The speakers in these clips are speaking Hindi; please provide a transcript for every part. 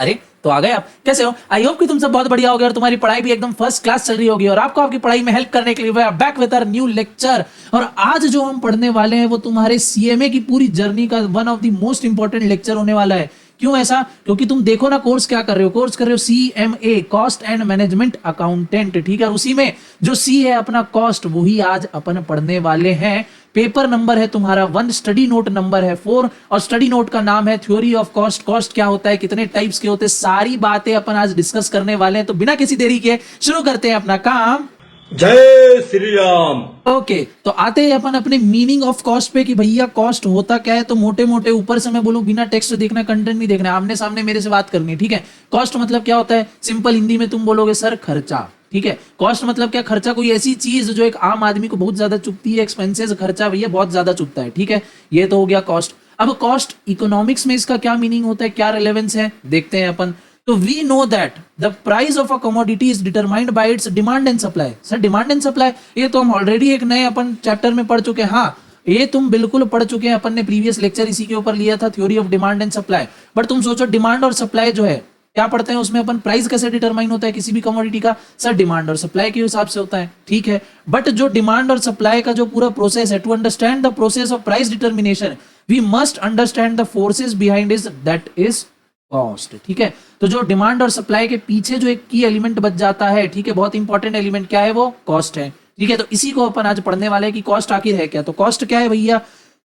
अरे तो आ गए आप, कैसे हो? आई होप कि तुम सब बहुत बढ़िया हो गए और तुम्हारी पढ़ाई भी एकदम फर्स्ट क्लास चल रही होगी और आपको आपकी पढ़ाई में हेल्प करने के लिए we are back with our new lecture. और आज जो हम पढ़ने वाले हैं वो तुम्हारे सीएमए की पूरी जर्नी का one of the most important lecture होने वाला है। क्यों ऐसा? क्योंकि तुम देखो ना, कोर्स क्या कर रहे हो, कोर्स कर रहे हो CMA, cost and management accountant, ठीक है। और उसी में जो सी है अपना कॉस्ट, वही आज अपन पढ़ने वाले हैं। पेपर नंबर है तुम्हारा 1, स्टडी नोट नंबर है 4 और स्टडी नोट का नाम है थ्योरी ऑफ कॉस्ट। कॉस्ट क्या होता है, कितने टाइप्स के होते हैं, सारी बातें अपन आज डिस्कस करने वाले हैं। तो बिना किसी देरी के शुरू करते हैं अपना काम। जय श्री राम। ओके तो आते हैं अपन अपने मीनिंग ऑफ कॉस्ट पे कि भैया कॉस्ट होता क्या है। तो मोटे मोटे ऊपर से मैं बोलूं, बिना टेक्स्ट देखना, कंटेंट नहीं देखना, आमने सामने मेरे से बात करनी है, ठीक है। कॉस्ट मतलब क्या होता है, सिंपल हिंदी में तुम बोलोगे सर खर्चा, ठीक है। कॉस्ट मतलब क्या, खर्चा कोई ऐसी चीज जो एक आम आदमी को बहुत ज्यादा चुभती है, एक्सपेंसेस खर्चा भैया बहुत ज्यादा चुभता है, ठीक है। ये तो हो गया कॉस्ट। अब कॉस्ट इकोनॉमिक्स में इसका क्या मीनिंग होता है, क्या रिलेवेंस है, देखते हैं अपन। तो we know that the price of a commodity is determined by its demand and supply. Sir demand and supply, ये तो हम ऑलरेडी एक नए अपन चैप्टर में पढ़ चुके हैं। हाँ ये तुम बिल्कुल पढ़ चुके हैं, अपन ने प्रीवियस लेक्चर इसी के ऊपर लिया था, theory of demand and supply. But तुम सोचो डिमांड और सप्लाई जो है, क्या पढ़ते हैं उसमें अपन, प्राइस कैसे डिटरमाइन होता है किसी भी कमोडिटी का, सर डिमांड और सप्लाई के हिसाब से होता है, ठीक है। बट जो डिमांड और सप्लाई का जो पूरा प्रोसेस है, to understand the process of price determination we must understand the forces behind is, that is cost, ठीक है। तो जो डिमांड और सप्लाई के पीछे जो एक की एलिमेंट बच जाता है, ठीक है, बहुत इंपॉर्टेंट एलिमेंट, क्या है वो, कॉस्ट है, ठीक है। तो इसी को अपन आज पढ़ने वाले हैं कि कॉस्ट आखिर है क्या। तो कॉस्ट क्या है भैया,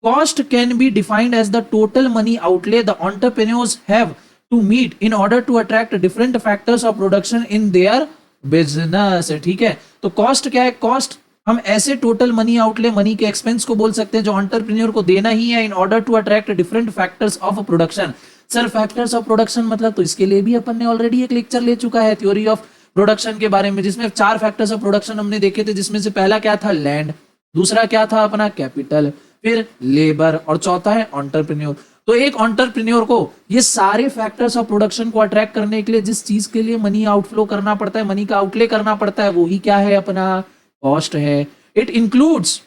cost can be defined as the total money outlay the entrepreneurs have to meet in order to attract different factors of production in their business, ठीक है। तो कॉस्ट क्या है, कॉस्ट हम ऐसे टोटल मनी आउटले, मनी के एक्सपेंस को बोल सकते हैं जो एंटरप्रेन्योर को देना ही है in order to attract different factors of production. Sir factors of production मतलब, तो इसके लिए भी अपन ने ऑलरेडी एक लेक्चर ले चुका है थ्योरी ऑफ प्रोडक्शन के बारे में, जिसमें 4 फैक्टर्स ऑफ प्रोडक्शन हमने देखे थे, जिसमें से पहला क्या था, लैंड, दूसरा क्या था अपना कैपिटल, फिर लेबर और चौथा है एंटरप्रेन्योर। तो एक एंटरप्रेन्योर को ये सारे फैक्टर्स ऑफ प्रोडक्शन को अट्रैक्ट करने के लिए जिस चीज के लिए मनी आउटफ्लो करना पड़ता है, मनी का आउटले करना पड़ता है, वो ही क्या है अपना कॉस्ट है। It includes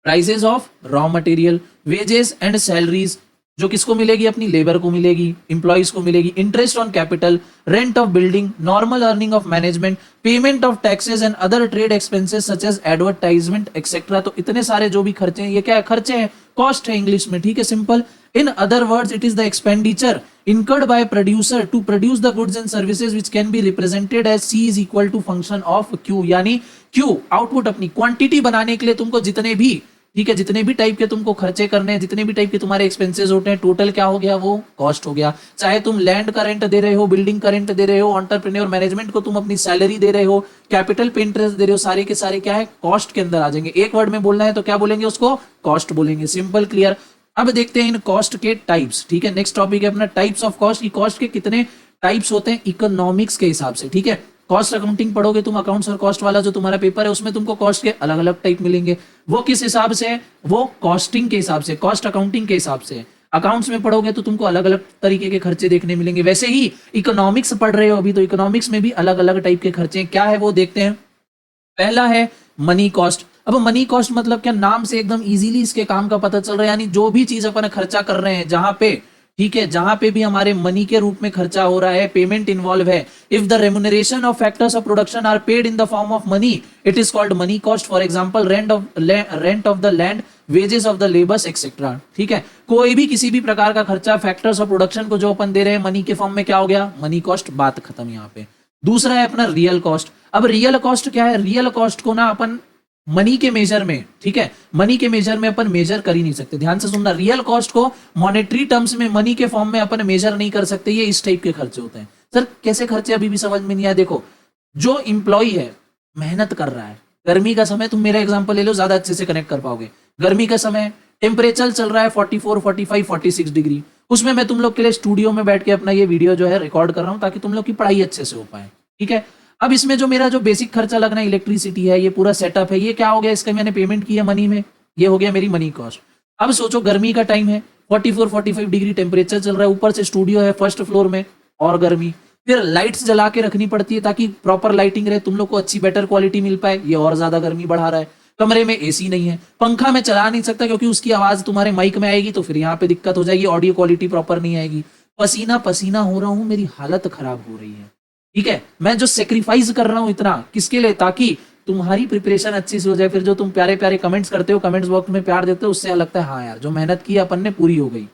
prices of raw material, wages and salaries, जो किसको मिलेगी, अपनी लेबर को मिलेगी, इंप्लॉइज को मिलेगी, interest on capital, rent of building, normal earning of management, payment of taxes and other trade expenses such as advertisement etcetera. तो इतने सारे जो भी खर्चे हैं, ये क्या है, खर्चे हैं, कॉस्ट है इंग्लिश में, ठीक है, simple. In other words it is the expenditure incurred by producer to produce the goods and services which can be represented as C is equal to function of Q, यानी Q आउटपुट, अपनी क्वांटिटी बनाने के लिए तुमको जितने भी, ठीक है, जितने भी टाइप के तुमको खर्चे करने हैं, जितने भी टाइप के तुम्हारे एक्सपेंसेस होते हैं, टोटल क्या हो गया, वो कॉस्ट हो गया। चाहे तुम लैंड का रेंट दे रहे हो, बिल्डिंग का रेंट दे रहे हो, एंटरप्रेन्योर मैनेजमेंट को तुम अपनी सैलरी दे रहे हो, कैपिटल पे इंटरेस्ट दे रहे हो, सारे के सारे क्या है, कॉस्ट के अंदर आ जाएंगे। एक वर्ड में बोलना है तो क्या बोलेंगे, उसको कॉस्ट बोलेंगे, सिंपल क्लियर। अब देखते हैं इन कॉस्ट के टाइप्स, ठीक है। नेक्स्ट टॉपिक है अपना टाइप्स ऑफ कॉस्ट, की कॉस्ट के कितने टाइप्स होते हैं इकोनॉमिक्स के हिसाब से, ठीक है। कॉस्ट अकाउंटिंग पढ़ोगे तुम, अकाउंट्स और कॉस्ट वाला जो तुम्हारा पेपर है, उसमें तुमको कॉस्ट के अलग अलग टाइप मिलेंगे। वो किस हिसाब से, वो कॉस्टिंग के हिसाब से, कॉस्ट अकाउंटिंग के हिसाब से। अकाउंट्स में पढ़ोगे तो तुमको अलग अलग तरीके के खर्चे देखने मिलेंगे। वैसे ही इकोनॉमिक्स पढ़ रहे हो अभी, तो इकोनॉमिक्स में भी अलग अलग टाइप के खर्चे क्या है वो देखते हैं। पहला है मनी कॉस्ट। अब मनी कॉस्ट मतलब क्या, नाम से एकदम इजीली इसके काम का पता चल रहा है, यानी जो भी चीज अपन खर्चा कर रहे हैं, जहां पे, ठीक है, जहां पे भी हमारे मनी के रूप में खर्चा हो रहा है, पेमेंट इन्वॉल्व है, if the remuneration of factors of production are paid in the form of money it is called money cost. For example rent of the land, wages of the labours etcetera, ठीक है। कोई भी किसी भी प्रकार का खर्चा फैक्टर्स ऑफ प्रोडक्शन को जो अपन दे रहे हैं मनी के फॉर्म में, क्या हो गया, मनी कॉस्ट, बात खत्म यहाँ पे। दूसरा है अपना रियल कॉस्ट। अब रियल कॉस्ट क्या है, रियल कॉस्ट को ना अपन मनी के मेजर में, ठीक है, मनी के मेजर में अपन मेजर कर ही नहीं सकते, ध्यान से सुनना, रियल कॉस्ट को मॉनेटरी टर्म्स में, मनी के फॉर्म में अपन मेजर नहीं कर सकते। ये इस टाइप के खर्चे होते हैं। सर कैसे खर्चे, अभी भी समझ में नहीं आया। देखो, जो इंप्लॉई है मेहनत कर रहा है, गर्मी का समय, तुम मेरा एग्जांपल ले लो, ज्यादा अच्छे से कनेक्ट कर पाओगे। गर्मी का समय, टेम्परेचर चल रहा है 44, 45, 46 डिग्री, उसमें मैं तुम लोग के लिए स्टूडियो में बैठ के अपना ये वीडियो जो है रिकॉर्ड कर रहा हूं, ताकि तुम लोग की पढ़ाई अच्छे से हो पाए, ठीक है। अब इसमें जो मेरा जो बेसिक खर्चा लगना है, इलेक्ट्रिसिटी है, ये पूरा सेटअप है, ये क्या हो गया, इसका मैंने पेमेंट किया मनी में, ये हो गया मेरी मनी कॉस्ट। अब सोचो गर्मी का टाइम है, 44, 45 डिग्री टेम्परेचर चल रहा है, ऊपर से स्टूडियो है फर्स्ट फ्लोर में और गर्मी, फिर लाइट्स जला के रखनी पड़ती है ताकि प्रॉपर लाइटिंग रहे, तुम लोग को अच्छी बेटर क्वालिटी मिल पाए, ये और ज्यादा गर्मी बढ़ा रहा है। कमरे में एसी नहीं है, पंखा मैं चला नहीं सकता क्योंकि उसकी आवाज तुम्हारे माइक में आएगी, तो फिर यहाँ पे दिक्कत हो जाएगी, ऑडियो क्वालिटी प्रॉपर नहीं आएगी। पसीना पसीना हो रहा हूं, मेरी हालत खराब हो रही है, ठीक है। मैं जो सेक्रीफाइस कर रहा हूं इतना, किसके लिए? ताकि तुम्हारी प्रिपरेशन अच्छी से हो जाए। फिर जो तुम प्यारे प्यारे कमेंट्स करते हो, कमेंट्स बॉक्स में प्यार देते हो, उससे लगता है हाँ यार जो मेहनत की अपन ने पूरी हो गई।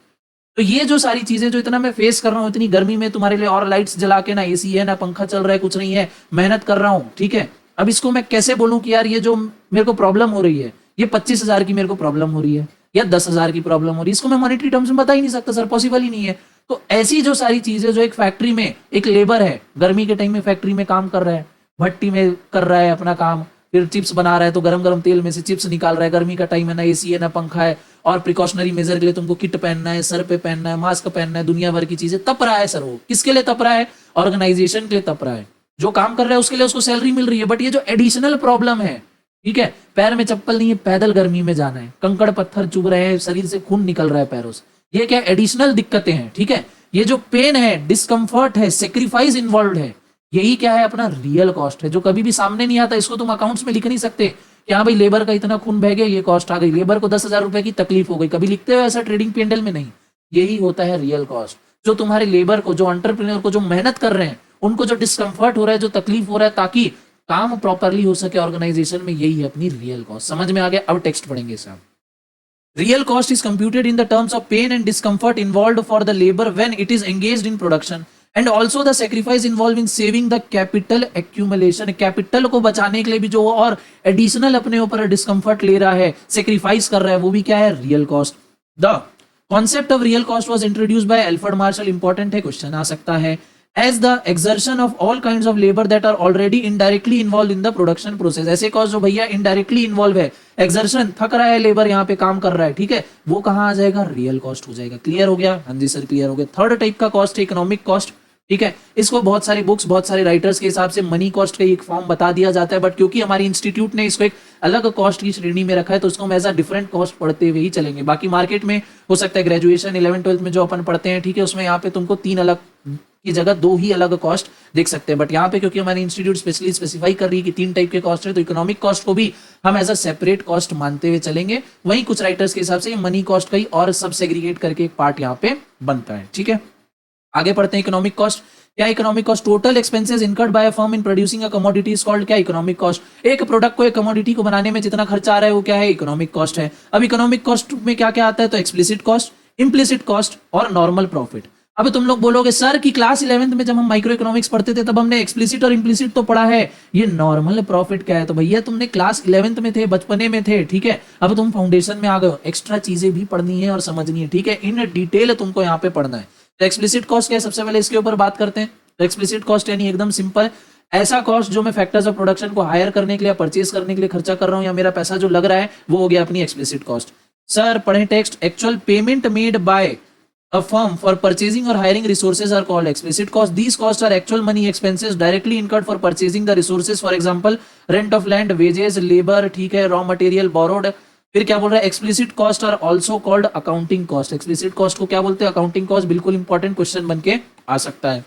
तो ये जो सारी चीजें जो इतना मैं फेस कर रहा हूँ, इतनी गर्मी में तुम्हारे लिए, और लाइट्स जला के, ना एसी है ना पंखा चल रहा है, कुछ नहीं है, मेहनत कर रहा हूँ, ठीक है। अब इसको मैं कैसे बोलूं कि यार ये जो मेरे को प्रॉब्लम हो रही है, ये 25,000 की मेरे को प्रॉब्लम हो रही है या 10,000 की प्रॉब्लम हो रही है, इसको मैं मॉनेटरी टर्म्स में बता ही नहीं सकता सर, पॉसिबल ही नहीं है। तो ऐसी जो सारी चीजें, जो एक फैक्ट्री में एक लेबर है, गर्मी के टाइम में फैक्ट्री में काम कर रहा है, भट्टी में कर रहा है अपना काम, फिर चिप्स बना रहा है तो गरम गरम तेल में से चिप्स निकाल रहा है, गर्मी का टाइम है, ना एसी है ना पंखा है, और प्रिकॉशनरी मेजर के लिए तुमको किट पहनना है, सर पे पहनना है, मास्क पहनना है, दुनिया भर की चीजें, तप रहा है सर। वो किसके लिए तप रहा है? ऑर्गेनाइजेशन के लिए तप रहा है। जो काम कर रहा है उसके लिए उसको सैलरी मिल रही है, बट ये जो एडिशनल प्रॉब्लम है, ठीक है, पैर में चप्पल नहीं है, पैदल गर्मी में जाना है, कंकड़ पत्थर चुभ रहे हैं, शरीर से खून निकल रहा है पैरों से, ये क्या एडिशनल दिक्कतें हैं, ठीक है। ये जो पेन है, डिस्कम्फर्ट है, सेक्रीफाइस इन्वॉल्व है, यही क्या है? अपना रियल कॉस्ट है, जो कभी भी सामने नहीं आता। इसको तुम अकाउंट्स में लिख नहीं सकते कि हाँ भाई लेबर का इतना खून बह गया, ये कॉस्ट आ गई, लेबर को 10,000 रुपए की तकलीफ हो गई, कभी लिखते हो ऐसा ट्रेडिंग पेंडल में? नहीं। यही होता है रियल कॉस्ट। जो तुम्हारे लेबर को, जो एंटरप्रेन्योर को, जो मेहनत कर रहे हैं, उनको जो डिस्कम्फर्ट हो रहा है, जो तकलीफ हो रहा है, ताकि काम प्रॉपरली हो सके ऑर्गेनाइजेशन में, यही है अपनी रियल कॉस्ट। समझ में आ गया? अब टेक्स्ट पढ़ेंगे साहब। Real cost is computed in the terms of pain and discomfort involved for the labor when it is engaged in production, and also the sacrifice involved in saving the capital accumulation. Capital को बचाने के लिए भी जो और additional अपने ऊपर discomfort ले रहा है, sacrifice कर रहा है, वो भी क्या है? Real cost. The concept of real cost was introduced by Alfred Marshall. Important है, क्वेश्चन आ सकता है। As the exertion of all kinds of labor that are already indirectly involved in the production process. ऐसे कॉस्ट जो भैया indirectly involve है, एक्सर्शन, थक रहा है लेबर, यहाँ पे काम कर रहा है, ठीक है, वो कहाँ आ जाएगा? रियल कॉस्ट हो जाएगा। क्लियर हो गया? हाँ जी सर क्लियर हो गया। थर्ड टाइप का कॉस्ट है इकोनॉमिक कॉस्ट, ठीक है। इसको बहुत सारी बुक्स, बहुत सारे राइटर्स के हिसाब से मनी कॉस्ट का एक फॉर्म बता दिया जाता है, बट क्योंकि हमारी इंस्टीट्यूट ने इसको एक अलग कॉस्ट की श्रेणी में रखा है, तो उसको हम एज अ डिफरेंट कॉस्ट पढ़ते हुए ही चलेंगे। बाकी मार्केट में हो सकता है ग्रेजुएशन 11th-12th में जो अपन पढ़ते हैं, ठीक है, उसमें यहाँ पे तुमको 3 अलग की जगह 2 ही अलग कॉस्ट देख सकते हैं, बट यहाँ पे क्योंकि हमारी इंस्टीट्यूट स्पेशली स्पेसिफाई कर रही है कि 3 टाइप के कॉस्ट है, तो इकोनॉमिक कॉस्ट को भी हम एज अ सेपरेट कॉस्ट मानते हुए चलेंगे। वहीं कुछ राइटर्स के हिसाब से मनी कॉस्ट का ही और सब सेग्रीगेट करके एक पार्ट यहाँ पे बनता है, ठीक है। आगे पढ़ते हैं इकोनॉमिक कॉस्ट। क्या economic cost? Total expenses incurred by a firm in producing a commodity is called क्या? Economic cost. एक प्रोडक्ट को, एक कमोडिटी को बनाने में जितना खर्चा आ रहा है वो क्या है? इकोनॉमिक कॉस्ट है। अब इकोनॉमिक कॉस्ट में क्या क्या आता है? तो एक्सप्लिसिट कॉस्ट, इम्प्लिसिट कॉस्ट और नॉर्मल प्रॉफिट। अब तुम लोग बोलोगे सर कि क्लास 11th में जब हम माइक्रो इकोनॉमिक्स पढ़ते थे तब हमने एक्सप्लिसिट और इम्प्लिसिट तो पढ़ा है, ये नॉर्मल प्रॉफिट क्या है? तो भैया तुमने क्लास 11th में थे, बचपने में थे, ठीक है, अब तुम फाउंडेशन में आ गए हो, एक्स्ट्रा चीजें भी पढ़नी है और समझनी है, ठीक है, इन डिटेल तुमको यहाँ पे पढ़ना है। तो एक्सप्लिसिट कॉस्ट क्या है? सबसे पहले इसके ऊपर बात करते हैं। तो एक्सप्लिसिट कॉस्ट यानी एकदम सिंपल, ऐसा कॉस्ट जो मैं फैक्टर्स ऑफ प्रोडक्शन को हायर करने के लिए, परचेज करने के लिए खर्चा कर रहा हूं, या मेरा पैसा जो लग रहा है, वो हो गया अपनी एक्सप्लिसिट कॉस्ट। सर पढ़ें text. Actual payment made by a firm for purchasing or hiring resources are called explicit cost. These costs are actual money expenses directly incurred for purchasing the resources, for example rent of land, wages, labor, ठीक है, raw material borrowed। फिर क्या बोल रहा है? explicit cost are also called accounting cost। explicit cost को क्या बोलते हैं? accounting cost। बिल्कुल इंपॉर्टेंट क्वेश्चन बन के आ सकता है।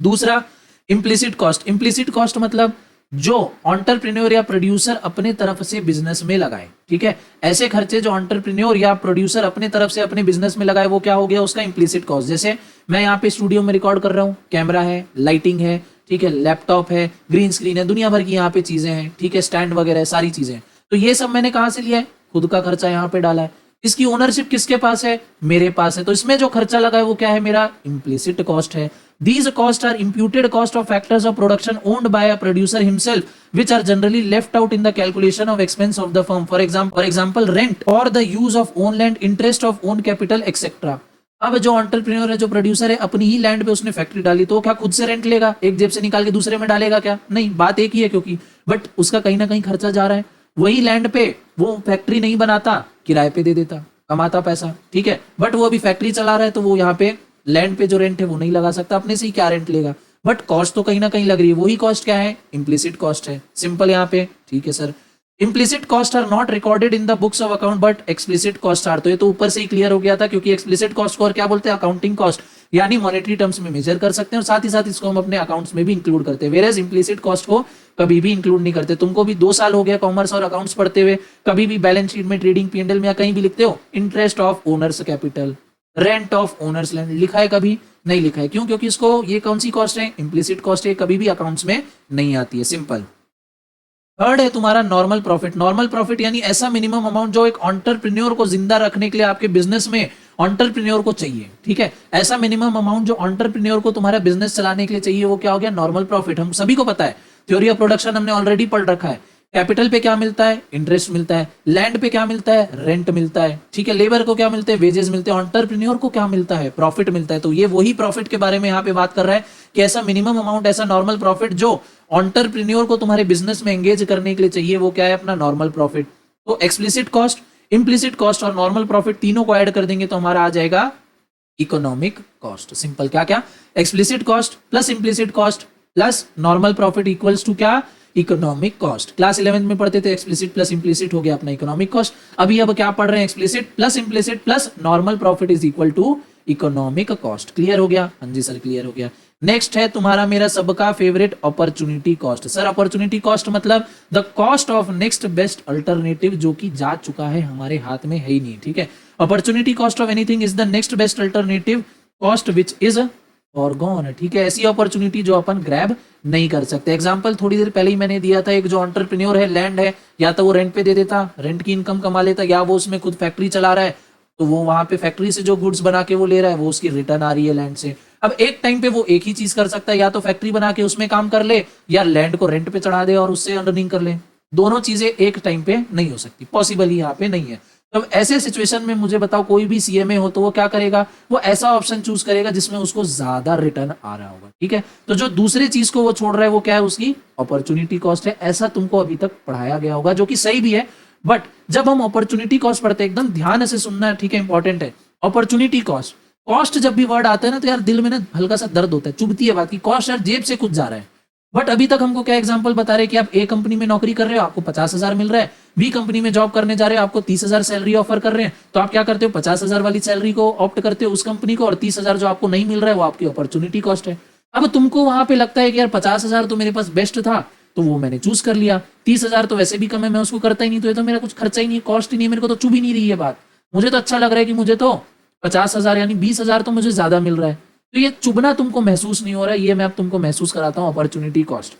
दूसरा implicit cost। implicit cost मतलब जो एंटरप्रेन्योर या प्रोड्यूसर अपने तरफ से बिजनेस में लगाए, ठीक है, ऐसे खर्चे जो एंटरप्रेन्योर या प्रोड्यूसर अपने तरफ से अपने बिजनेस में लगाए, वो क्या हो गया? उसका इम्प्लिसिट कॉस्ट। जैसे मैं यहाँ पे स्टूडियो में रिकॉर्ड कर रहा हूँ, कैमरा है, लाइटिंग है, ठीक है, लैपटॉप है, ग्रीन स्क्रीन है, दुनिया भर की यहाँ पे चीजें हैं, ठीक है, स्टैंड वगैरह है, सारी चीजें। तो ये सब मैंने कहाँ से लिया है? खुद का खर्चा यहाँ पे डाला है। इसकी ओनरशिप किसके पास है? मेरे पास है। तो इसमें जो खर्चा लगा है वो क्या है? मेरा इम्प्लिसिट कॉस्ट है। These costs are imputed cost of factors of production owned by a producer himself, which are generally left out in the calculation of expense of the firm. For example, rent or the use of own land, interest of own capital, etc. अब जो एंटरप्रेन्योर है, जो प्रोड्यूसर है, अपनी ही लैंड पे उसने फैक्ट्री डाली, तो क्या खुद से रेंट लेगा? एक जेब से निकाल के दूसरे में डालेगा क्या? नहीं, बात एक ही है, क्योंकि बट उसका कहीं ना कहीं खर्चा जा रहा है। वही लैंड पे वो फैक्ट्री नहीं बनाता, किराए पे दे देता, कमाता पैसा, ठीक है, बट वो अभी फैक्ट्री चला रहा है, तो वो यहाँ पे लैंड पे जो रेंट है वो नहीं लगा सकता, अपने से ही क्या रेंट लेगा, बट कॉस्ट तो कहीं ना कहीं लग रही है। वही कॉस्ट क्या है? इम्प्लिसिट कॉस्ट है। सिंपल यहाँ पे, ठीक है sir. Implicit cost are not recorded in the books of account but explicit cost are. तो ये तो ऊपर से ही क्लियर हो गया था, क्योंकि एक्सप्लिसिट कॉस्ट को और क्या बोलते हैं? अकाउंटिंग कॉस्ट, यानी मॉनेटरी टर्म्स में मेजर कर सकते हैं, और साथ ही साथ इसको हम अपने अकाउंट्स में भी इंक्लूड करते हैं। वेरेज इम्प्लिसिट कॉस्ट को कभी भी इंक्लूड नहीं करते। तुमको भी 2 साल हो गया कॉमर्स और अकाउंट्स पढ़ते हुए, कभी भी बैलेंस शीट में, ट्रेडिंग P&L में या कहीं भी लिखते हो interest of owners capital, rent of owners land लिखा है कभी नहीं लिखा है, क्यों? क्योंकि इसको ये कौन सी कॉस्ट है, इम्प्लिसिट कॉस्ट है, कभी भी अकाउंट्स में नहीं आती है, सिंपल। थर्ड है तुम्हारा नॉर्मल प्रॉफिट। नॉर्मल प्रॉफिट यानी ऐसा मिनिमम अमाउंट जो एक एंटरप्रेन्योर को जिंदा रखने के लिए आपके बिजनेस में एंटरप्रेन्योर को चाहिए, ठीक है? ऐसा मिनिमम अमाउंट जो एंटरप्रेन्योर को तुम्हारा बिजनेस चलाने के लिए चाहिए, वो क्या हो गया, नॉर्मल प्रॉफिट। हम सभी को पता है, थ्योरी ऑफ प्रोडक्शन हमने ऑलरेडी पढ़ रखा है। कैपिटल पे क्या मिलता है, इंटरेस्ट मिलता है। लैंड पे क्या मिलता है, रेंट मिलता है, ठीक है? लेबर को क्या मिलते हैं, वेजेस मिलते हैं। एंटरप्रेन्योर को क्या मिलता है, प्रॉफिट मिलता है। तो ये वही प्रॉफिट के बारे में यहाँ पे बात कर रहा है कि ऐसा मिनिमम अमाउंट, ऐसा नॉर्मल प्रॉफिट जो एंटरप्रेन्योर को तुम्हारे बिजनेस में एंगेज करने के लिए चाहिए, वो क्या है, अपना नॉर्मल प्रॉफिट। तो एक्सप्लिसिट कॉस्ट, इम्प्लिसिट कॉस्ट और नॉर्मल प्रॉफिट तीनों को ऐड कर देंगे तो हमारा आ जाएगा इकोनॉमिक कॉस्ट। सिंपल, क्या क्या, explicit cost plus implicit cost plus normal profit equals to क्या, इकोनॉमिक कॉस्ट। क्लास 11 में पढ़ते थे एक्सप्लिसिट प्लस इम्प्लिसिट हो गया अपना इकोनॉमिक कॉस्ट। अभी अब क्या पढ़ रहे हैं, explicit plus implicit plus normal profit is equal to economic cost. Clear हो गया? हाँ जी सर, क्लियर हो गया। नेक्स्ट है तुम्हारा मेरा सबका favourite opportunity cost. Sir opportunity cost मतलब the cost of next best alternative, जो कि जा चुका है, हमारे हाथ में है ही नहीं, ठीक है? Opportunity cost of anything is the next best alternative cost which is foregone, ठीक है? ऐसी अपॉर्चुनिटी जो अपन ग्रैब नहीं कर सकते। एग्जांपल थोड़ी देर पहले ही मैंने दिया था, एक जो एंटरप्रेन्योर है, लैंड है, या तो वो रेंट पे दे देता, रेंट की इनकम कमा लेता, या वो उसमें खुद फैक्ट्री चला रहा है, तो वो वहां पे फैक्ट्री से जो गुड्स बना के वो ले रहा है, वो उसकी रिटर्न आ रही है लैंड से। अब एक टाइम पे वो एक ही चीज कर सकता है, या तो फैक्ट्री बना के उसमें काम कर ले, या लैंड को रेंट पे चढ़ा दे और उससे अर्निंग कर ले। दोनों चीजें एक टाइम पे नहीं हो सकती, पॉसिबल ही यहाँ पे नहीं है। तो ऐसे सिचुएशन में मुझे बताओ, कोई भी सीएमए हो तो वो क्या करेगा, वो ऐसा ऑप्शन चूज करेगा जिसमें उसको ज्यादा रिटर्न आ रहा होगा, ठीक है? तो जो दूसरे चीज को वो छोड़ रहा है वो क्या है, उसकी अपॉर्चुनिटी कॉस्ट है। ऐसा तुमको अभी तक पढ़ाया गया होगा, जो कि सही भी है। बट जब हम अपॉर्चुनिटी कॉस्ट पढ़ते हैं, एकदम ध्यान से सुनना है, ठीक है? इंपॉर्टेंट है अपॉर्चुनिटी कॉस्ट। कॉस्ट जब भी वर्ड आता है ना, तो यार दिल में ना हल्का सा दर्द होता है, चुभती है बात की, कॉस्ट यार जेब से कुछ जा रहा है। बट अभी तक हमको क्या एग्जांपल बता रहे हैं कि आप ए कंपनी में नौकरी कर रहे हो, आपको 50,000 मिल रहा है, बी कंपनी में जॉब करने जा रहे हो, आपको 30,000 सैलरी ऑफर कर रहे हैं, तो आप क्या करते हो, 50,000 वाली सैलरी को ऑप्ट करते हो उस कंपनी को, और 30,000 जो आपको नहीं मिल रहा है वो आपकी अपॉर्चुनिटी कॉस्ट है। अब तुमको वहां पे लगता है कि यार 50,000 तो मेरे पास बेस्ट था, तो वो मैंने चूज कर लिया, 30,000 तो वैसे भी कम है, मैं उसको करता ही नहीं, तो ये तो मेरा कुछ खर्चा ही नहीं है, कॉस्ट ही नहीं है, मेरे को तो चुभ ही नहीं रही है बात। मुझे तो अच्छा लग रहा है कि मुझे तो 50,000 यानी 20,000 तो मुझे ज्यादा मिल रहा है, तो ये चुभना तुमको महसूस नहीं हो रहा है, ये मैं अब तुमको महसूस कराता हूँ अपॉर्चुनिटी कॉस्ट।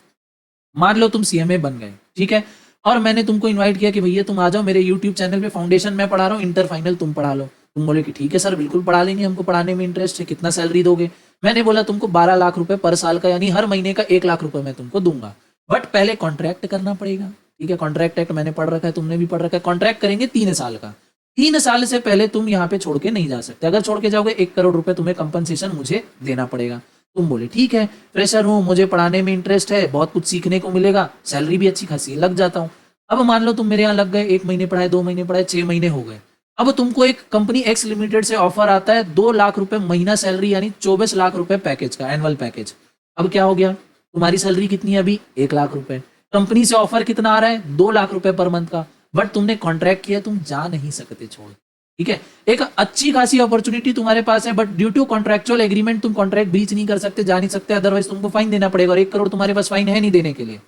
मान लो तुम सीएमए बन गए, ठीक है, और मैंने तुमको इनवाइट किया कि भैया तुम आ जाओ मेरे यूट्यूब चैनल पे, फाउंडेशन मैं पढ़ा रहा हूँ, इंटर फाइनल तुम पढ़ा लो। तुम बोले कि ठीक है सर, बिल्कुल पढ़ा लेंगे, हमको पढ़ाने में इंटरेस्ट है, कितना सैलरी दोगे? मैंने बोला तुमको 12 लाख रुपए पर साल का, यानी हर महीने का 1 लाख रुपए मैं तुमको दूंगा, बट पहले कॉन्ट्रैक्ट करना पड़ेगा, ठीक है? कॉन्ट्रैक्ट एक्ट मैंने पढ़ रखा है, तुमने भी पढ़ रखा है। कॉन्ट्रैक्ट करेंगे 3 साल का, 3 साल से पहले तुम यहाँ पे छोड़ के नहीं जा सकते। अगर छोड़ के जाओगे 1 करोड़ रुपए तुम्हें कंपनसेशन मुझे देना पड़ेगा। तुम बोले ठीक है, फ्रेशर हूँ, मुझे पढ़ाने में इंटरेस्ट है, बहुत कुछ सीखने को मिलेगा, सैलरी भी अच्छी खासी, लग जाता हूँ। अब मान लो तुम मेरे यहाँ लग गए, 1 महीने पढ़ाए, 2 महीने पढ़ाए, 6 महीने हो गए। अब तुमको एक कंपनी एक्स लिमिटेड से ऑफर आता है 2 लाख रुपए महीना सैलरी, यानी 24 लाख रुपए पैकेज का, एनुअल पैकेज। अब क्या हो गया, तुम्हारी सैलरी कितनी है अभी, 1 लाख रुपए, कंपनी से ऑफर कितना आ रहा है, 2 लाख रुपए पर मंथ का, बट तुमने कॉन्ट्रैक्ट किया, तुम जा नहीं सकते छोड़, ठीक है? एक अच्छी खासी अपॉर्चुनिटी तुम्हारे पास है, but due to contractual agreement तुम कॉन्ट्रैक्ट ब्रीच नहीं कर सकते, जा नहीं सकते, अदरवाइज तुमको फाइन देना पड़ेगा, और 1 करोड़ तुम्हारे पास फाइन है नहीं देने के लिए।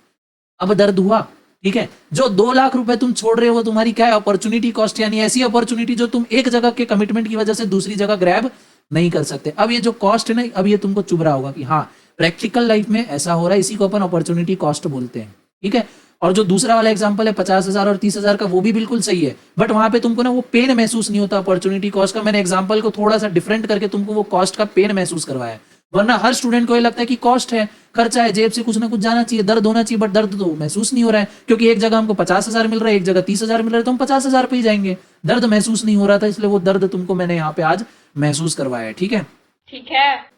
अब दर्द हुआ, ठीक है? जो 2 लाख रुपए तुम छोड़ रहे हो वो तुम्हारी क्या है, अपॉर्चुनिटी कॉस्ट, यानी ऐसी अपॉर्चुनिटी जो तुम एक जगह के कमिटमेंट की वजह से दूसरी जगह ग्रैब नहीं कर सकते। अब ये जो कॉस्ट है ना, अब ये तुमको चुभ रहा होगा कि हाँ प्रैक्टिकल लाइफ में ऐसा हो रहा है, इसी को अपन अपॉर्चुनिटी कॉस्ट बोलते हैं, ठीक है? और जो दूसरा वाला एग्जांपल है 50,000 और 30,000 का, वो भी बिल्कुल सही है, बट वहां पे तुमको ना वो पेन महसूस नहीं होता अपॉर्चुनिटी कॉस्ट का। मैंने एग्जांपल को थोड़ा सा डिफरेंट करके तुमको वो कॉस्ट का पेन महसूस करवाया है, वरना हर स्टूडेंट को ये लगता है कि कॉस्ट है, खर्चा है, जेब से कुछ ना कुछ जाना चाहिए, दर्द होना चाहिए, बट दर्द तो महसूस नहीं हो रहा है, क्योंकि एक जगह हमको 50,000 मिल रहा है, एक जगह 30,000 मिल रहा है, तो हम 50,000 पे ही जाएंगे। दर्द महसूस नहीं हो रहा था, इसलिए वो दर्द तुमको मैंने यहाँ पे आज महसूस करवाया है, ठीक है? ठीक है।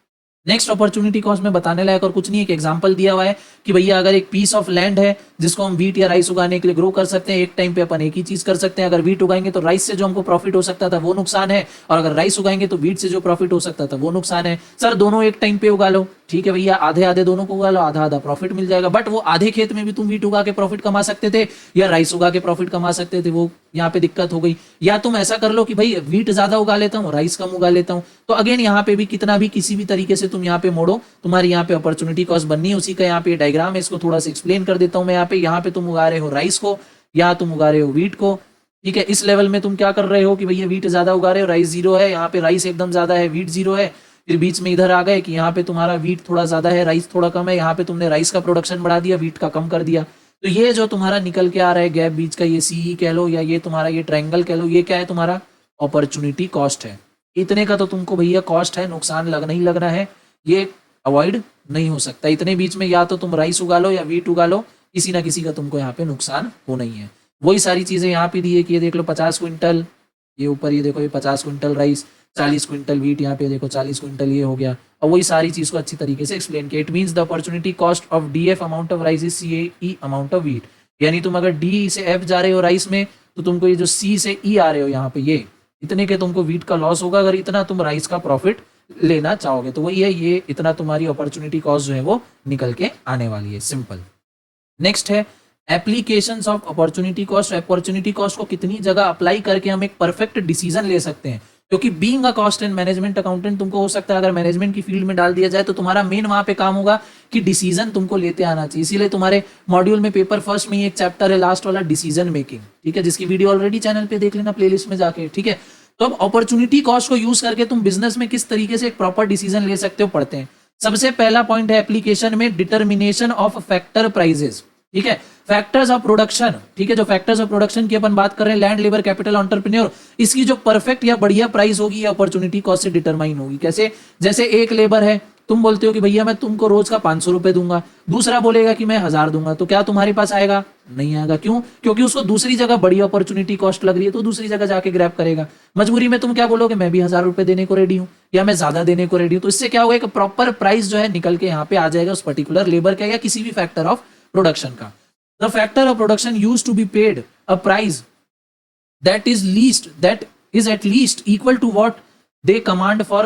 नेक्स्ट अपॉर्चुनिटी कॉस्ट में बताने लायक और कुछ नहीं है, एक एग्जांपल दिया हुआ है कि भैया अगर एक पीस ऑफ लैंड है जिसको हम वीट या राइस उगाने के लिए ग्रो कर सकते हैं, एक टाइम पे अपन एक ही चीज कर सकते हैं। अगर वीट उगाएंगे तो राइस से जो हमको प्रॉफिट हो सकता था वो नुकसान है, और अगर राइस उगाएंगे तो वीट से जो प्रॉफिट हो सकता था वो नुकसान है। सर दोनों एक टाइम पे उगा लो, ठीक है भैया, आधे आधे दोनों को उगा लो, आधा आधा प्रॉफिट मिल जाएगा, बट वो आधे खेत में भी तुम वीट उगा के प्रॉफिट कमा सकते थे या राइस उगा के प्रॉफिट कमा सकते थे, वो यहाँ पे दिक्कत हो गई। या तुम ऐसा कर लो कि भाई वीट ज्यादा उगा लेता हूँ, राइस कम उगा लेता हूँ, तो अगेन यहाँ पे भी कितना भी किसी भी तरीके से तुम यहाँ पे मोड़ो, तुम्हारी यहाँ पे अपॉर्चुनिटी कॉस्ट बननी है। उसी का यहाँ पे डायग्राम है, इसको थोड़ा सा एक्सप्लेन कर देता हूँ मैं। यहाँ पे तुम उगा रहे हो राइस को या तुम उगा रहे हो वीट को, ठीक है, इस लेवल में तुम क्या कर रहे हो कि भैया वीट ज्यादा उगा रहे हो, राइस जीरो है, यहाँ पे राइस एकदम ज्यादा है, वीट जीरो है, फिर बीच में इधर आ गए कि यहाँ पे तुम्हारा वीट थोड़ा ज्यादा है, राइस थोड़ा कम है, यहाँ पे तुमने राइस का प्रोडक्शन बढ़ा दिया, वीट का कम कर दिया। तो ये जो तुम्हारा निकल के आ रहा है गैप बीच का, ये सीई कह लो या ये तुम्हारा ये ट्रायंगल कह लो, ये क्या है तुम्हारा अपॉर्चुनिटी कॉस्ट है। इतने का तो तुमको भैया कॉस्ट है, नुकसान लगना ही लगना है, ये अवॉइड नहीं हो सकता। इतने बीच में या तो तुम राइस उगा लो या वीट उगा लो, किसी ना किसी का तुमको यहाँ पे नुकसान होना ही है। वही सारी चीजें यहाँ पे दी है कि ये देख लो 50 क्विंटल, ये ऊपर ये देखो ये 50 क्विंटल राइस, 40 क्विंटल वीट, यहाँ पे देखो 40 क्विंटल ये हो गया। और वही सारी चीज को अच्छी तरीके से एक्सप्लेन किया। It means the opportunity cost of DF amount of rice is CE amount of wheat. यानी तुम अगर डी से एफ जा रहे हो राइस में, तो तुमको ये जो सी से ई आ रहे हो यहाँ पे, ये इतने के तुमको वीट का लॉस होगा अगर इतना तुम राइस का प्रॉफिट लेना चाहोगे। तो वही है, ये इतना तुम्हारी अपॉर्चुनिटी कॉस्ट जो है वो निकल के आने वाली है, सिंपल। नेक्स्ट है applications of opportunity cost. Opportunity cost को कितनी जगह अप्लाई करके हम एक परफेक्ट डिसीजन ले सकते हैं, क्योंकि being a cost and management accountant तुमको हो सकता है अगर मैनेजमेंट की फील्ड में डाल दिया जाए तो तुम्हारा मेन वहां पे काम होगा कि डिसीजन तुमको लेते आना चाहिए। इसीलिए तुम्हारे मॉड्यूल में पेपर फर्स्ट में ही एक चैप्टर है लास्ट वाला, डिसीजन मेकिंग, ठीक है, जिसकी वीडियो ऑलरेडी चैनल पे देख लेना प्लेलिस्ट में जाके, ठीक है। तो अब अपॉर्चुनिटी कॉस्ट को यूज करके तुम बिजनेस में किस तरीके से एक प्रॉपर डिसीजन ले सकते हो, पढ़ते हैं। सबसे पहला पॉइंट है एप्लीकेशन में डिटर्मिनेशन ऑफ फैक्टर प्राइजेस, ठीक है, फैक्टर्स ऑफ प्रोडक्शन, ठीक है। जो फैक्टर्स ऑफ प्रोडक्शन की अपन बात कर रहे हैं, लैंड, लेबर, कैपिटल, एंटरप्रेन्योर, इसकी जो परफेक्ट या बढ़िया प्राइस होगी ये अपॉर्चुनिटी कॉस्ट से डिटरमाइन होगी। कैसे? जैसे एक लेबर है, तुम बोलते हो कि भैया मैं तुमको रोज का 500 रुपए दूंगा, दूसरा बोलेगा कि मैं 1000 दूंगा, तो क्या तुम्हारे पास आएगा? नहीं आएगा। क्यों? क्योंकि उसको दूसरी जगह बड़ी अपॉर्चुनिटी कॉस्ट लग रही है, तो दूसरी जगह जाके ग्रैब करेगा। मजबूरी में तुम क्या बोलोगे, मैं भी 1000 रुपए देने को रेडी हूँ या मैं ज्यादा देने को रेडी हूँ। तो इससे क्या होगा, एक प्रॉपर प्राइस जो है निकल के यहाँ पे आ जाएगा उस पर्टिकुलर लेबर का या किसी भी फैक्टर ऑफ प्रोडक्शन का। The factor of production used to be paid a price that is at least equal to what they command for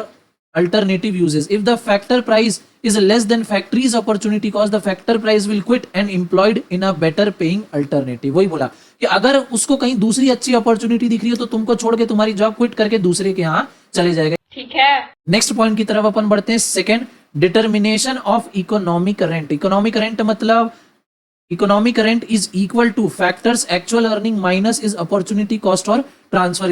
alternative uses. If the factor price is less than factory's opportunity cost, the factor price will quit and employed in a better paying alternative. वही बोला कि अगर उसको कहीं दूसरी अच्छी अपॉर्चुनिटी दिख रही है तो तुमको छोड़ के तुम्हारी जॉब क्विट करके दूसरे के यहाँ चले जाएगा। ठीक है। नेक्स्ट पॉइंट की तरफ अपन बढ़ते हैं। Second, determination of economic rent. Economic rent मतलब economic rent is equal to factors actual earning minus is opportunity cost और ट्रांसफर।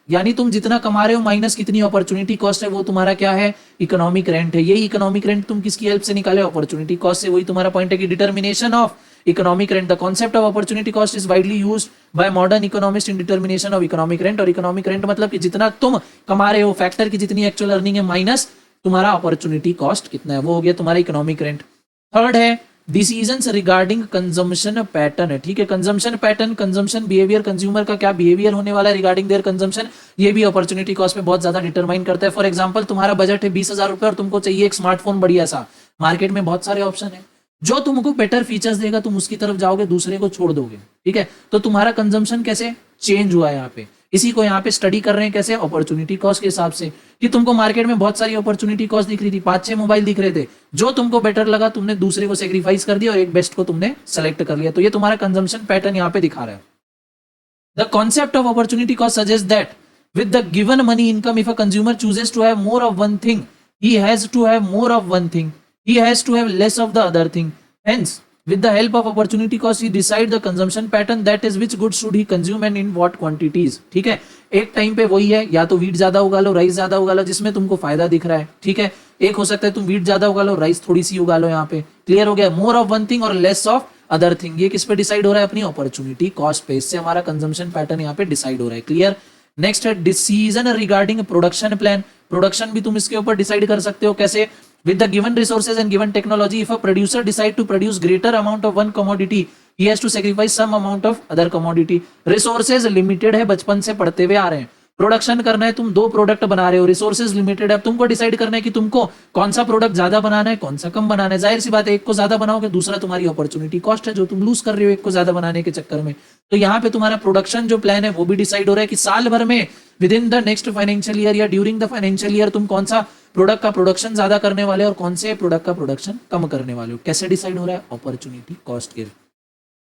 यानी तुम जितना कमा रहे हो माइनस कितनी अपॉर्चुनिटी कॉस्ट है, वो तुम्हारा क्या है? इकोनॉमिक रेंट है। यही इकोनॉमिक रेंट तुम किसकी हेल्प से निकाले? अपॉर्चुनिटी कॉस्ट से। वही तुम्हारा पॉइंट है कि determination of economic rent, the concept of opportunity cost is widely used by modern economist in determination of economic rent. और इकोनॉमिक रेंट मतलब कि जितना तुम कमा रहे हो, फैक्टर की जितनी एक्चुअल अर्निंग है माइनस तुम्हारा अपॉर्चुनिटी कॉस्ट कितना है, वो हो गया तुम्हारा इकोनॉमिक रेंट। थर्ड है डिसीजंस रिगार्डिंग कंजम्पशन पैटर्न है, ठीक है। Consumption pattern, consumption behaviour, consumer का क्या बिहेवियर होने वाला है रिगार्डिंग देयर कंजम्पशन, ये भी अपॉर्चुनिटी कॉस्ट में बहुत ज्यादा डिटरमाइन करता है। फॉर एग्जांपल तुम्हारा बजट है 20,000 रुपए और तुमको चाहिए एक स्मार्टफोन बढ़िया सा, मार्केट में बहुत सारे ऑप्शन है, जो तुमको बेटर फीचर्स देगा तुम उसकी तरफ जाओगे, दूसरे को छोड़ दोगे, ठीक है। तो तुम्हारा कंजम्पशन कैसे चेंज हुआ है यहाँ पे, इसी को यहाँ पे स्टडी कर रहे हैं कैसे? अपॉर्चुनिटी कॉस्ट के हिसाब से, कि तुमको मार्केट में बहुत सारी अपॉर्चुनिटी कॉस्ट दिख रही थी, 5-6 मोबाइल दिख रहे थे, जो तुमको बेटर लगा तुमने दूसरे को सेक्रीफाइस कर दिया और एक बेस्ट को तुमने सेलेक्ट कर लिया। तो ये तुम्हारा कंजम्पशन पैटर्न यहाँ पे दिखा रहा है। The concept of opportunity cost suggest that with the given money income if a consumer chooses to have more of one thing, he has to have more of one thing, he has to have less of the other thing. Hence, with the help of opportunity cost, he decide the consumption pattern, that is which goods should he consume and in what quantities. ठीक है, एक टाइम पे वही है, या तो वीट ज्यादा उगा लो, राइस ज्यादा उगा लो, जिसमें तुमको फायदा दिख रहा है, ठीक है। एक हो सकता है तुम वीट ज्यादा उगा लो, राइस थोड़ी सी उगा लो, यहाँ पे क्लियर हो गया। मोर ऑफ वन थिंग और लेस ऑफ अदर थिंग, ये किस पे डिसाइड हो रहा है? अपनी अपॉर्चुनिटी कॉस्ट पे। इससे हमारा कंजम्पशन पैटर्न यहाँ पे डिसाइड हो रहा है, क्लियर। नेक्स्ट है decision regarding production plan. Production भी तुम इसके ऊपर डिसाइड कर सकते हो, कैसे? With the given resources and given technology, if a producer decide to produce greater amount of one commodity, he has to sacrifice some amount of other commodity. Resources limited है, बचपन से पढ़ते हुए आ रहे हैं। प्रोडक्शन करना है, तुम 2 प्रोडक्ट बना रहे हो, रिसोर्सेज लिमिटेड है, अब तुमको डिसाइड करना है कि तुमको कौन सा प्रोडक्ट ज्यादा बनाना है, कौन सा कम बनाना है। जाहिर सी बात है, एक को ज्यादा बनाओगे, दूसरा तुम्हारी अपॉर्चुनिटी कॉस्ट है जो तुम लूज कर रहे हो एक को ज्यादा बनाने के चक्कर में। तो यहाँ पे तुम्हारा प्रोडक्शन जो प्लान है वो भी डिसाइड हो रहा है कि साल भर में with in the next financial year या ड्यूरिंग द फाइनेंशियल ईयर तुम कौन सा प्रोडक्ट का प्रोडक्शन ज्यादा करने वाले हो और कौन से प्रोडक्ट का प्रोडक्शन कम करने वाले हो। कैसे डिसाइड हो रहा है? अपॉर्चुनिटी कॉस्ट के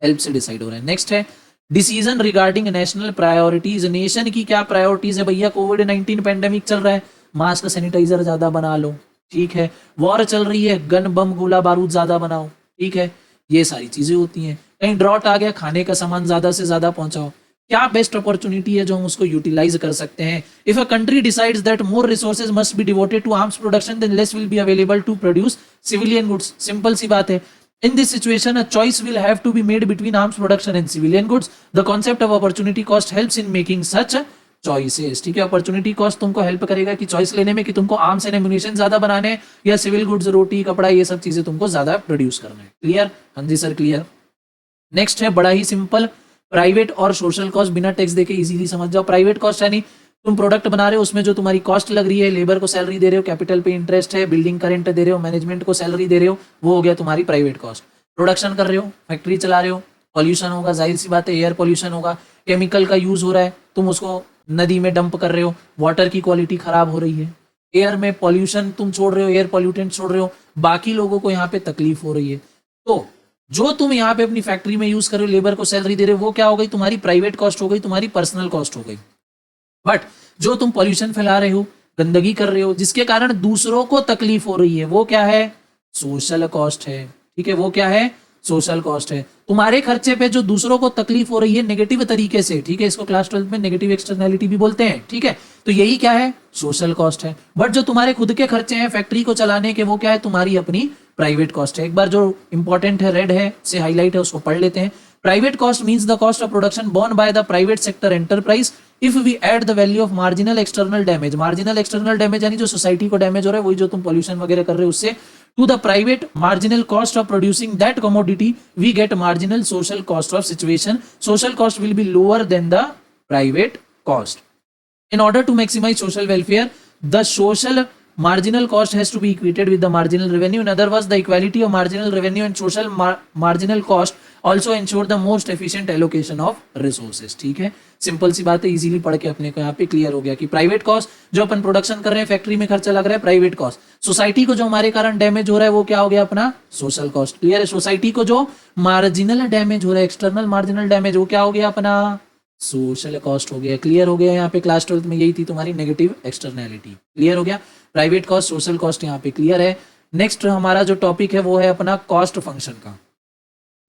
हेल्प से डिसाइड हो रहा है। नेक्स्ट है decision regarding national priorities. Nation की क्या प्रायोरिटीज है भैया? कोविड-19 पेंडेमिक चल रहा है, मास्क सैनिटाइजर ज्यादा बना लो, ठीक है। वॉर चल रही है, गन बम गोला बारूद ज्यादा बनाओ, ठीक है। ये सारी चीजें होती हैं। कहीं ड्रॉट आ गया, खाने का सामान ज्यादा से ज्यादा पहुंचाओ। क्या बेस्ट अपॉर्चुनिटी है जो हम उसको यूटिलाइज कर सकते हैं. If a country decides that more resources must be devoted to arms production then less will be available to produce civilian goods. Simple सी बात है. In this situation, a choice will have to be made between arms production and civilian goods. The concept of opportunity cost helps in making such choices. ठीक है, opportunity cost तुमको हेल्प करेगा कि चॉइस लेने में कि तुमको आर्म्स एंड एम्यूनिशन ज्यादा बनाने हैं या सिविल गुड्स, रोटी, कपड़ा, ये सब चीजें तुमको ज्यादा प्रोड्यूस करना है. क्लियर? हाँ जी सर, क्लियर. नेक्स्ट है बड़ा ही सिंपल, प्राइवेट और सोशल कॉस्ट. बिना टैक्स देके इजीली समझ जाओ. प्राइवेट कॉस्ट यानी तुम प्रोडक्ट बना रहे हो, उसमें जो तुम्हारी कॉस्ट लग रही है, लेबर को सैलरी दे रहे हो, कैपिटल पे इंटरेस्ट है, बिल्डिंग का रेंट दे रहे हो, मैनेजमेंट को सैलरी दे रहे हो, वो हो गया तुम्हारी प्राइवेट कॉस्ट. प्रोडक्शन कर रहे हो, फैक्ट्री चला रहे हो, पॉल्यूशन होगा, जाहिर सी बात है एयर पॉल्यूशन होगा, केमिकल का यूज हो रहा है, तुम उसको नदी में डंप कर रहे हो, वाटर की क्वालिटी खराब हो रही है, एयर में पॉल्यूशन तुम छोड़ रहे हो, एयर पॉल्यूटेंट छोड़ रहे हो, बाकी लोगों को यहाँ पे तकलीफ हो रही है. तो जो तुम यहाँ पे अपनी फैक्ट्री में यूज कर रहे हो, लेबर को सैलरी दे रहे हो, वो क्या हो गई? तुम्हारी प्राइवेट कॉस्ट हो गई, तुम्हारी पर्सनल कॉस्ट हो गई. बट जो तुम पॉल्यूशन फैला रहे हो, गंदगी कर रहे हो, जिसके कारण दूसरों को तकलीफ हो रही है, वो क्या है? सोशल कॉस्ट है. ठीक है, वो क्या है? सोशल कॉस्ट है. तुम्हारे खर्चे पे जो दूसरों को तकलीफ हो रही है नेगेटिव तरीके से, ठीक है, इसको क्लास 12 में नेगेटिव एक्सटर्नैलिटी भी बोलते हैं. ठीक है, तो यही क्या है? सोशल कॉस्ट है. बट जो तुम्हारे खुद के खर्चे हैं फैक्ट्री को चलाने के, वो क्या है? तुम्हारी अपनी प्राइवेट कॉस्ट है. एक बार जो इंपॉर्टेंट है, रेड है से हाईलाइट है, उसको पढ़ लेते हैं. Private cost means the cost of production borne by the private sector enterprise if we add the value of marginal external damage. Marginal external damage यानी जो सोसाइटी को डैमेज हो रहा है, वही जो तुम पॉल्यूशन वगैरह कर रहे हो उससे, to the private marginal cost of producing that commodity we get marginal social cost of situation. Social cost will be lower than the private cost. In order to maximize social welfare, the social marginal cost has to be equated with the marginal revenue. In other words, the equality of marginal revenue and social marginal cost also ensure the most efficient allocation of resources. ठीक है, सिंपल सी बात है, इजीली पढ़ के अपने को यहाँ पे क्लियर हो गया कि प्राइवेट कॉस्ट जो अपन प्रोडक्शन कर रहे हैं, फैक्ट्री में खर्चा लग रहा है, प्राइवेट कॉस्ट. सोसाइटी को जो हमारे कारण डैमेज हो रहा है, वो क्या हो गया? अपना सोशल कॉस्ट. क्लियर है? सोसाइटी को जो मार्जिनल डैमेज हो रहा है, एक्सटर्नल मार्जिनल डैमेज, वो क्या हो गया? अपना सोशल कॉस्ट हो गया. क्लियर हो गया? यहाँ पे क्लास 12 में यही थी तुम्हारी नेगेटिव एक्सटर्नैलिटी. क्लियर हो गया? प्राइवेट कॉस्ट, सोशल कॉस्ट यहाँ पे क्लियर है. नेक्स्ट हमारा जो टॉपिक है वो है अपना कॉस्ट फंक्शन का.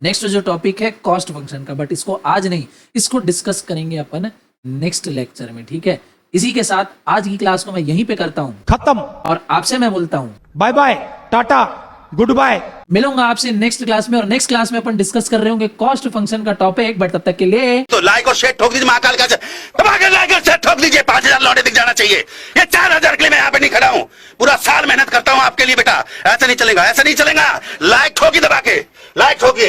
नेक्स्ट जो टॉपिक है कॉस्ट फंक्शन का, बट इसको आज नहीं, इसको डिस्कस करेंगे अपन नेक्स्ट लेक्चर में. ठीक है, इसी के साथ आज की क्लास को मैं यहीं पे करता हूं खत्म. और आपसे मैं बोलता हूं bye bye, tata, goodbye. मिलूंगा आपसे नेक्स्ट क्लास में. और नेक्स्ट क्लास में अपन डिस्कस कर रहे होंगे कॉस्ट फंक्शन का टॉपिक. बट तब तक के लिए तो लाइक और शेयर ठोक दीजिए, महाकाल का दबाकर लाइक और शेयर ठोक दीजिए. 5000 लौटे दिख जाना चाहिए. ये 4000 के लिए मैं यहाँ पे नहीं खड़ा हूँ, पूरा साल मेहनत करता हूँ आपके लिए बेटा. ऐसा नहीं चलेगा, ऐसा नहीं चलेगा. लाइक ठोकी दबा के, लाइक ठोकिए.